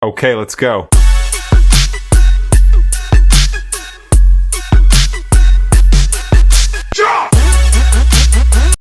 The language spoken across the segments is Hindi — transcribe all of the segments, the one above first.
Okay, let's go.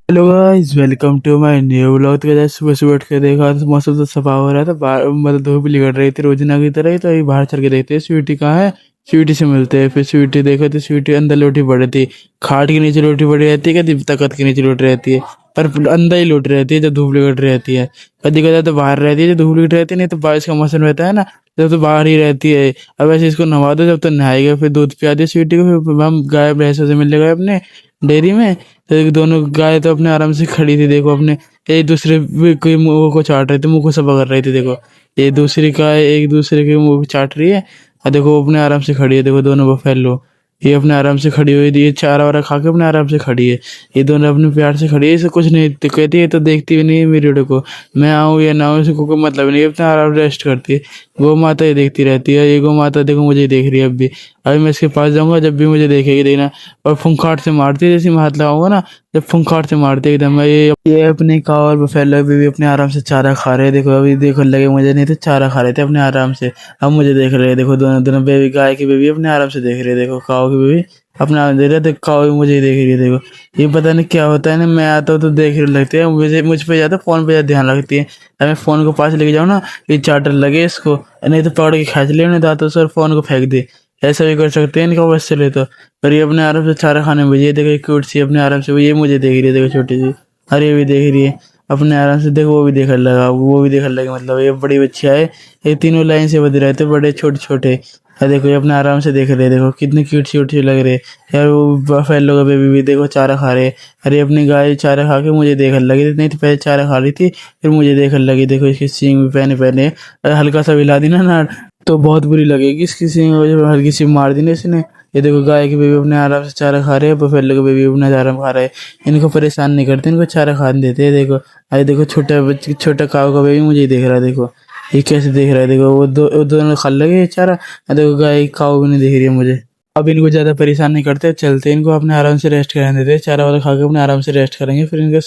Hello guys, welcome to my new vlog. तो जैसे सुबह सुबह उठ के देखा तो मौसम तो सफा हो रहा था, मतलब धूप निकल रही थी रोजाना की तरह ही। तो अभी बाहर चल के देखते हैं स्वीटी कहाँ है। स्वीटी से मिलते हैं। फिर स्वीटी देखो तो स्वीटी अंदर लोटी पड़ी थी। खाट के नीचे लोटी पड़ी रहती है, कभी तखत के नीचे लोटी रहती है, पर अंदर ही लोटी रहती है जब धूप निकल रहती है। कभी कदा तो बाहर रहती है जब धूप निकल रहती है, नहीं तो बारिश का मौसम रहता है ना, जब तो बाहर ही रहती है। अब ऐसे इसको नहवा दो, जब तो नहाएगा फिर दूध पिया दे स्वीटी को। फिर हम गाय भैंसों से मिलने गए अपने डेयरी में। तो दोनों गाय तो अपने आराम से खड़ी थी, देखो अपने एक दूसरे के मुंह को चाट रहे थे, मुंह को सफा कर रही थी। देखो ये दूसरी गाय एक दूसरे के मुंह को चाट रही है, और देखो अपने आराम से खड़ी है। देखो दोनों बफेलो ये अपने आराम से खड़ी हुई थी, ये चारा वारा खा के अपने आराम से खड़ी है। ये दोनों अपने प्यार से खड़ी है, इसे कुछ नहीं कहती है, तो देखती भी नहीं है मेरी वीडियो को। मैं आऊँ या ना आऊँ इसको कोई मतलब नहीं है, अपने आराम से रेस्ट करती है। गौ माता ये देखती रहती है, ये गौ माता देखो मुझे देख रही है अब भी। अभी मैं इसके पास जाऊंगा, जब भी मुझे देखेगी देखना, और फुंखाट से मारती है, जैसे मैं हाथ लगाऊंगा ना, जब फुंखाट से मारती है एकदम। ये अपने काव और बफेलो भी अपने आराम से चारा खा रहे हैं। देखो अभी देखो लगे मुझे, नहीं तो चारा खा रहे थे अपने आराम से। अब मुझे देख रहे हैं, देखो दोनों दोनों बेबी, गाय की बेबी अपने आराम से देख रहे हैं। देखो काव की बेबी अपना आराम दे रहे थे, काव भी मुझे ही देख रही है। देखो ये पता नहीं क्या होता है ना, मैं आता हूँ तो देख रही लगती है मुझे, मुझ पे ज्यादा फोन पे ज्यादा ध्यान रखती है। अगर मैं फोन को पास लेके जाऊँ ना, ये चार्टर लगे इसको, नहीं तो पकड़ के खींच ले, नहीं तो आते सर फोन को फेंक दे। ऐसा भी कर सकते हैं इनका बस चले तो। पर ये अपने आराम से चारा खाने में, ये देखो क्यूट सी अपने आराम से, ये मुझे देख रही है। देखो छोटी सी, अरे ये भी देख रही है अपने आराम से। देखो वो भी देखने लगा, वो भी देखने लगे, मतलब ये बड़ी बच्चियाँ है। ये तीनों लाइन से बज रहे थे, बड़े छोटे छोटे। और देखो ये अपने आराम से देख रहे हैं, देखो कितने क्यूट क्यूट से लग रहे हैं यार। वो बफेलो का बेबी भी देखो चारा खा रहे हैं। अरे अपनी गाय चारा खा के मुझे देखने लगी, नहीं तो पहले चारा खा रही थी फिर मुझे देखने लगी। देखो इसकी सींग भी पहने पहने, अरे हल्का सा हिला दी ना तो बहुत बुरी लगेगी इसकी सींग, हल्की सी मार दी ना इसने। ये देखो गाय की बेबी अपने आराम से चारा खा रहे हैं, बफेलो के बेबी अपने आराम खा रहे हैं। इनको परेशान नहीं करते, इनको चारा खाने देते हैं। देखो अरे देखो छोटा बच्चे, छोटा काव का बेबी मुझे देख रहा है। देखो ये कैसे देख रहा है, देखो वो दोनों खा लगे चारा। देखो गाय काव भी नहीं दिख रही है मुझे। अब इनको ज़्यादा परेशान नहीं करते, चलते इनको अपने आराम से रेस्ट करने देते। चारा वाला खा के अपने आराम से रेस्ट करेंगे, फिर इनको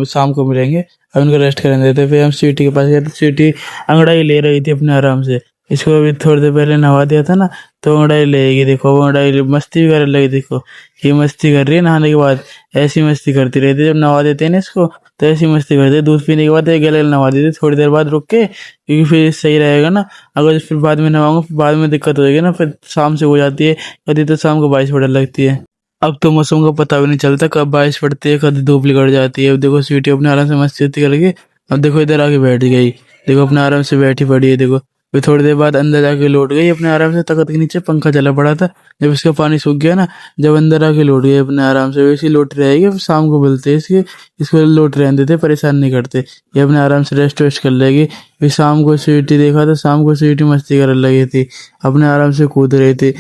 शाम को मिलेंगे। अब इनको रेस्ट करने देते। फिर हम स्वीटी के पास गए तो स्वीटी अंगड़ाई ले रही थी अपने आराम से। इसको अभी थोड़ी देर पहले नहवा दिया था ना, तो अंगड़ाई लेगी। देखो वो अंगड़ाई मस्ती भी करने लगी। देखो ये मस्ती कर रही है नहाने के बाद, ऐसी मस्ती करती रहती है। जब नहवा देते हैं ना इसको, तो ऐसी मस्ती करती है। दूध पीने के बाद एक गले नहवा देती है, थोड़ी देर बाद रुक के, क्योंकि फिर सही रहेगा ना। अगर फिर बाद में नहाऊंगा फिर बाद में दिक्कत हो जाएगी ना, फिर शाम से हो जाती है, कभी तो शाम को बारिश पड़ने लगती है। अब तो मौसम का पता भी नहीं चलता, कब बारिश पड़ती है कब धूप निकल जाती है। अब देखो स्वीटी अपने आराम से मस्ती करके, अब देखो इधर आके बैठ गई। देखो अपने आराम से बैठी पड़ी है। देखो फिर थोड़ी देर बाद अंदर जाके लौट गई अपने आराम से, तख्त के नीचे पंखा चला पड़ा था। जब इसका पानी सूख गया ना, जब अंदर आके लौट गई अपने आराम से, वैसे लौट रहेगी। फिर शाम को मिलते हैं इसके, इसको लौट रहने देते, परेशान नहीं करते। ये अपने आराम से रेस्ट वेस्ट कर लेगी। फिर शाम को स्वीटी देखा तो शाम को स्वीटी मस्ती करने लगी थी, अपने आराम से कूद रही थी।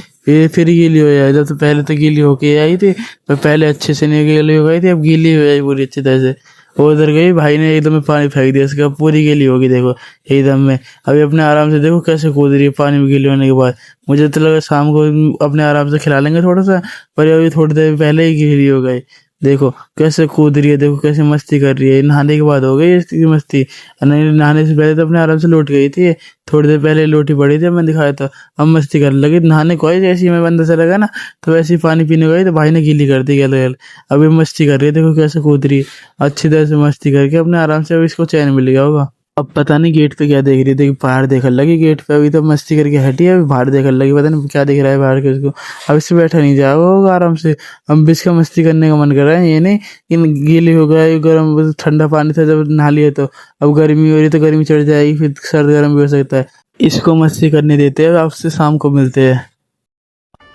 फिर गीली हो जाए, जब तो पहले तो गीली होके आई थी, पर पहले अच्छे से नहीं गीली हो गई थी, अब गीली हो जाए पूरी अच्छी तरह से। वो उधर गई, भाई ने एकदम में पानी फेंक दिया इसका, पूरी गीली होगी देखो एकदम में। अभी अपने आराम से देखो कैसे कूद रही है पानी में गीली होने के बाद। मुझे तो लगा शाम को अपने आराम से खिला लेंगे थोड़ा सा, पर अभी थोड़ी देर पहले ही गीली हो गई। देखो कैसे कूद रही है, देखो कैसे मस्ती कर रही है। नहाने के बाद हो गई इसकी मस्ती, नहीं नहाने से पहले तो अपने आराम से लौट गई थी। थोड़ी देर पहले लोटी पड़ी थी, मैं दिखाया था। अब मस्ती करने लगी, नहाने को आई, जैसे ही मैं बंदा चला गया ना, तो वैसे ही पानी पीने गई तो भाई ने गीली कर दी गल गल। अभी मस्ती कर रही है, देखो कैसे कूद रही है अच्छी तरह से मस्ती करके अपने आराम से। अब इसको चैन मिल गया होगा। अब पता नहीं गेट पे क्या देख रही थी, बाहर देखने लगी गेट पे। अभी तो मस्ती करके हटी है, अभी बाहर देखने लगी, पता नहीं क्या दिख रहा है बाहर के उसको। अब इससे बैठा नहीं जाएगा होगा आराम से। अब भी इसका मस्ती करने का मन कर रहा है, ये नहीं इन गीली हो गया, ये गर्म ठंडा पानी था जब नहा लिया, तो अब गर्मी हो रही तो गर्मी चढ़ जाएगी, फिर सर्द गर्म भी हो सकता है। इसको मस्ती करने देते हैं, आपसे शाम को मिलते हैं।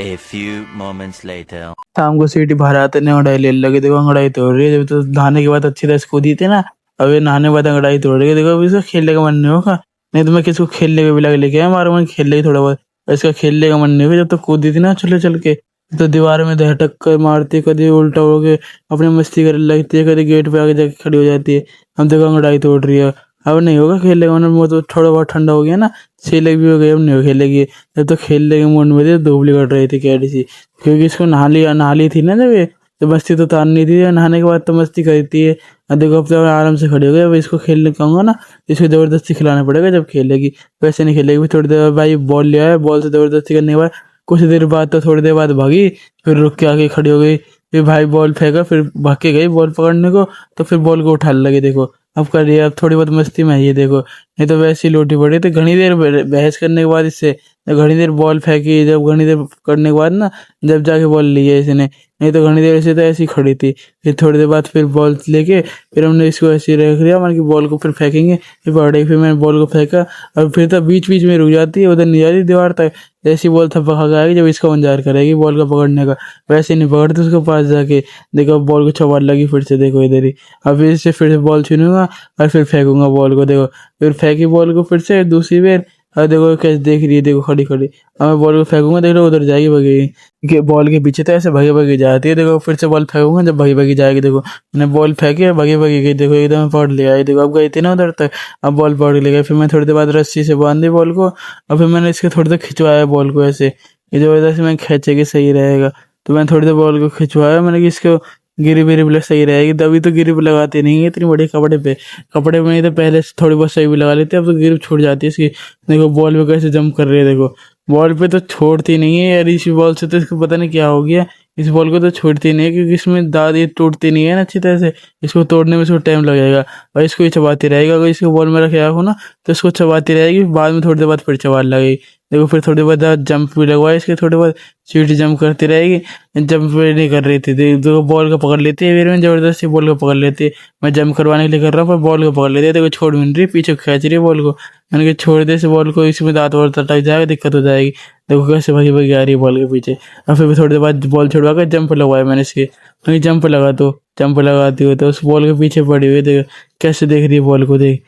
A few moments later. शाम को सीटी बाहर आते ने अंगड़ाई ले लगे। देखो अंगड़ाई तोड़ रही है, जब तो नहाने के बाद अच्छी तरह से कूदी थी ना, अब ये नहाने के बाद अंगड़ाई तोड़ रही है। देखो अभी इसका खेलने का मन नहीं होगा, नहीं तो मैं किसको खेलने के भी लगे लेके आया, हमारा मन खेल लेगी थोड़ा बहुत। इसका खेलने का मन नहीं होगा, जब तक कूदी थी ना चल चल के, तो दीवार में धटक कर मारती, कभी उल्टा हो के अपनी मस्ती करने लगती है, कभी गेट पे आके जाके खड़ी हो जाती है। हम देखो अंगड़ाई तोड़ रही है, अब नहीं होगा खेलने का मन। वो तो थोड़ा बहुत ठंडा हो गया ना, छीलक भी हो गई, अब नहीं हो खेलेगी। जब तो खेलने के मूड में थी, धूप निकल रही थी कैडी सी, क्योंकि इसको नहा ली थी ना जब ये, तो मस्ती तो उतारनी थी, नहाने के बाद तो मस्ती करती है। अब देखो अब तो आराम से खड़ी हो गई, अब इसको खेलने कहूँगा ना तो इसको ज़बरदस्ती खिलाना पड़ेगा जब खेलेगी, वैसे नहीं खेलेगी। फिर थोड़ी देर बाद भाई बॉल ले आया, बॉल से ज़बरदस्ती करने के बाद कुछ देर बाद तो थोड़ी देर बाद भागी, फिर रुक के आके खड़ी हो गई। फिर भाई बॉल फेंका, फिर भाग के गई बॉल पकड़ने को, तो फिर बॉल को उठाने लगी। देखो अब कर रही है, अब थोड़ी बहुत मस्ती में है ये देखो, नहीं तो वैसे ही लोटी पड़ी। तो घनी देर बहस करने के बाद इससे घनी देर बॉल फेंकी, जब घनी देर करने के बाद ना जब जाके बॉल ली है इसने, नहीं तो घनी देर से तो ऐसी खड़ी थी। फिर थोड़ी देर बाद फिर बॉल लेके फिर हमने इसको ऐसे ही रख दिया, मतलब कि बॉल को फिर फेंकेंगे, फिर पकड़ेगी। फिर मैंने बॉल को फेंका और फिर तो बीच बीच में रुक जाती है, उधर नहीं जाती दीवार तक। जैसी बॉल थप्पा खा के आएगी, जब इसका इंतजार करेगी बॉल का पकड़ने का, वैसे नहीं पकड़ती उसके पास जाके। देखो बॉल को चौबार लगी फिर से, देखो इधर ही। अब इससे फिर से बॉल छीनूंगा और फिर फेंकूंगा बॉल को। देखो फिर फेंकी बॉल को फिर से दूसरी बार, और देखो कैसे देख रही है, देखो खड़ी खड़ी। अब मैं बॉल को फेंकूंगा, देख लो उधर जाएगी भगेगी, कि बॉल के पीछे तो ऐसे भगे भगे जाती है। देखो फिर से बॉल फेंकूंगा, जब भगी भगी जाएगी, देखो मैंने बॉल फेंकी और भगी भगी गई, देखो एकदम पकड़ लिया है। देखो अब गई थी ना उधर तक, अब बॉल पकड़ ले गई। फिर मैं थोड़ी देर बाद रस्सी से बांध दी बॉल को, और फिर मैंने इसके थोड़ी देर खिंचवाया बॉल को ऐसे, ये जबरदस्ती मैं खींचेगी सही रहेगा। तो मैं थोड़ी देर बॉल को खिंचवाया, मैंने कि इसको गिरी विरी भी सही रहेगी। तभी तो गिरी भी लगाती नहीं है इतनी बड़ी कपड़े पे, कपड़े में नहीं तो पहले से थोड़ी बहुत सही भी लगा लेती है, अब तो गिर छूट जाती है इसकी। देखो बॉल पे कैसे जंप कर रही है, देखो बॉल पे तो छोड़ती नहीं है यार, इसी बॉल से तो इसको पता नहीं क्या हो गया। इस बॉल को तो छोड़ती नहीं है, क्योंकि इसमें दाद ये टूटती नहीं है ना अच्छी तरह से, इसको तोड़ने में इसको टाइम लगेगा और इसको ये चबाती रहेगी। अगर इसको बॉल में रखे हो ना तो इसको चबाती रहेगी, बाद में थोड़ी देर बाद फिर चबाने लगेगी। देखो फिर थोड़ी देर बाद जंप भी लगवाए इसके, थोड़ी बहुत सीटी जंप करती रहेगी। जंप भी नहीं कर रही थी, देखो बॉल को पकड़ लेती है, फिर में जबरदस्ती बॉल को पकड़ लेती है। मैं जंप करवाने के लिए कर रहा हूँ पर बॉल को पकड़ लेती है, देखो छोड़ मिल रही, पीछे खींच रही है बॉल को। मैंने कहा छोड़ दे इस बॉल को, इसमें दांत वात अटक जाएगा, दिक्कत हो जाएगी। देखो कैसे भगी भगी आ रही है बॉल के पीछे। और फिर थोड़ी देर बाद बॉल छुड़वा कर जंप लगवाया मैंने इसके, मैं जंप लगा, तो जंप लगाती हुई तो उस बॉल के पीछे पड़ी हुई, देखो कैसे देख रही है बॉल को, देख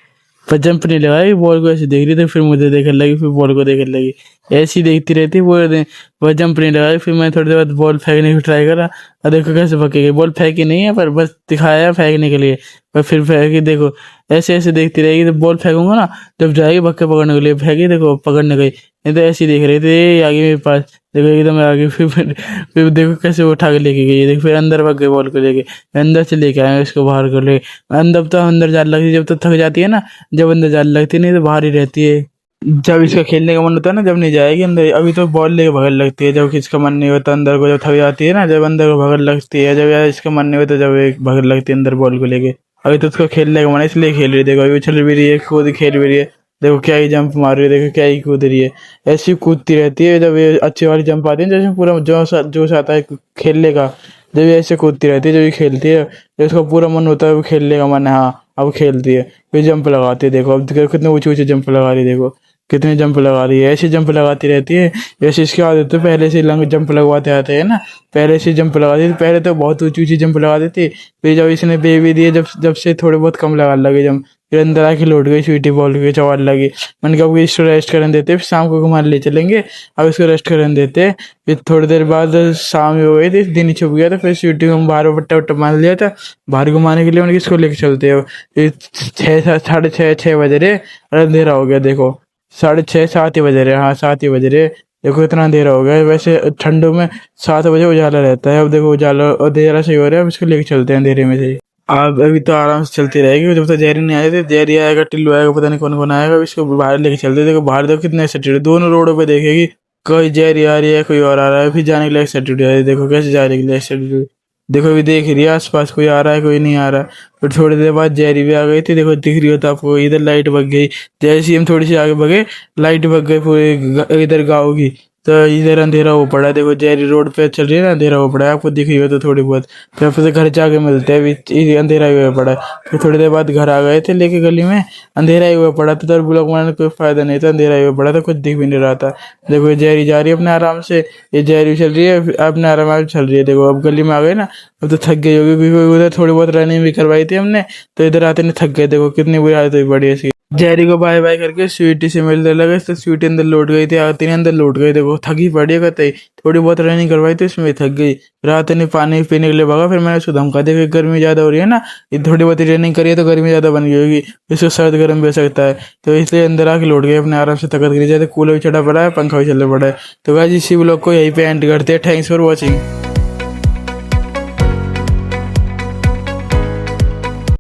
पर जंप नहीं लगाई, बॉल को ऐसे देख रही थी, फिर मुझे देखने लगी, फिर बॉल को देखने लगी, ऐसी देखती रहती वह जंप नहीं लगाई। फिर मैं थोड़ी देर बाद बॉल फेंकने की ट्राई करा, और देखो कैसे फेंकी गई। बॉल फेंकी नहीं है पर बस दिखाया फेंकने के लिए, पर फिर फेंकी। देखो ऐसे ऐसे देखती रहेगी, तो बॉल फेंकूंगा ना जब जाएगी बक्के पकड़ने के लिए, फेंकी देखो पकड़ने गई, नहीं तो ऐसी देख रही थी आगे मेरे पास, देखो एकदम आगे। फिर देखो कैसे वो उठा के लेके गई, देखो फिर अंदर भाग गई बॉल को लेके, अंदर से लेके आए उसको बाहर कर ले। अंदर तो अंदर जाने लगती जब तो थक जाती है ना, जब अंदर जाने लगती नहीं तो बाहर ही रहती है। जब इसका खेलने का मन होता है ना, जब नहीं जाएगी अंदर, अभी तो बॉल लेके भगल लगती है। जब इसका मन नहीं होता अंदर को, जब थक जाती है ना, जब अंदर को भगल लगती है। जब यार इसका मन नहीं होता जब एक भगल लगती है अंदर बॉल को लेके। अभी तो उसको खेलने का मन है इसलिए खेल रही है, देखो अभी उछल भी रही है, कूद खेल भी रही है, देखो क्या ही जंप मार रही है, देखो क्या ही कूद रही है, ऐसी कूदती रहती है। जब ये अच्छी वाली जंप आती है, जैसे पूरा जोश आता है खेलने का, जब ये ऐसे कूदती रहती है, जब ये खेलती है, जब उसका पूरा मन होता है वो खेलने का मन है, हाँ अब खेलती है, फिर जंप लगाती है। देखो अब कितने ऊँचे ऊँचे जंप लगा रही है, देखो कितने जंप लगा रही है, ऐसे जंप लगाती रहती है जैसे इसकी आदत है, पहले से लंग जंप लगवाते आते हैं ना, पहले से जंप लगाती थी। पहले तो बहुत ऊंची ऊंची जंप लगा देती, फिर जब इसने बेबी दिए, जब जब से थोड़े बहुत कम लगा लगे जंप, फिर अंदर आके लौट गई, स्वीटी बॉल के चवाल लगी। मैंने कहा इसको रेस्ट करने देते, फिर शाम को घुमाने ले चलेंगे, अब इसको रेस्ट करने देते। फिर थोड़ी देर बाद शाम हो गई थी, दिन ही छुप गया था, फिर स्वीटी को बाहर बट्टा वट्टा मान लिया था बाहर घुमाने के लिए। मैंने इसको लेके चलते हो, फिर 6 बजे रहे और अंधेरा हो गया, देखो 6:30 7 ही बज रहे, हाँ 7 ही बज रहे, देखो इतना अंधेरा हो गया। वैसे ठंडों में 7 बजे उजाला रहता है, अब देखो उजाला अंधेरा सही हो रहा है, अब इसको लेके चलते हैं अंधेरे में से। अब अभी तो आराम से चलती रहेगी, जब तक जेरी नहीं आए थे, जेरी आएगा, टिल्लू आएगा, पता नहीं कौन कौन आएगा, इसको बाहर लेके चलते। देखो बाहर देखो कितने एक्साइटेड, दोनों रोडों पे देखेगी, कोई जेरी आ रही है, कोई और आ रहा है, फिर जाने के लिए एक्साइटेड है, देखो कैसे जाने के लिए एक्साइटेड। देखो अभी देख रही है आसपास कोई आ रहा है कोई नहीं आ रहा। फिर थोड़ी देर बाद जेरी भी आ गई थी, देखो दिख रही हो तो आपको, इधर लाइट भग गई, जैसे ही हम थोड़ी सी आगे भगे लाइट भग गई पूरे इधर गाँव की, तो इधर अंधेरा हो पड़ा है। देखो जेरी रोड पे चल रही है ना, अंधेरा हो पड़ा है, आपको दिख रही हो तो थोड़ी बहुत। फिर फिर घर जाके मिलते हैं, अभी अंधेरा ही हुआ पड़ा है। फिर थोड़ी देर बाद घर आ गए थे लेके गली में, अंधेरा ही हुआ पड़ा था, तो ब्लॉक मारने कोई फायदा नहीं था, अंधेरा ही हुआ पड़ा था, कुछ दिख भी नहीं रहा था। देखो ये जेरी जा रही है अपने आराम से, ये जेरी चल रही है अपने आराम से चल रही है। देखो अब गली में आ गए ना, अब तो थक गई होगी, क्योंकि उधर थोड़ी बहुत रनिंग भी करवाई थी हमने, तो इधर आते नहीं थक गए। देखो कितनी बुरी हालत हुई पड़ी है इसकी। जेरी को बाय बाय करके स्वीटी से मिलने लगे, तो स्वीटी अंदर लौट गई थी, आती नहीं अंदर लौट गई। देखो थकी पड़ी है, कहते थोड़ी बहुत रनिंग करवाई थी इसमें थक गई, रात ने पानी पीने के लिए भागा। फिर मैंने उसको धमका दिया कि गर्मी ज़्यादा हो रही है ना, ये थोड़ी बहुत रनिंग करी है तो गर्मी ज़्यादा बन गई होगी, इसको सर्द गर्म भी हो सकता है, तो इसलिए अंदर आके लौट गए अपने आराम से, थकत गिरी जाए। कूलर भी चढ़ा पड़ा है, पंखा भी चल पड़ा है। तो गाइस इसी ब्लॉग को यहीं पे एंड करते हैं, थैंक्स फॉर वॉचिंग।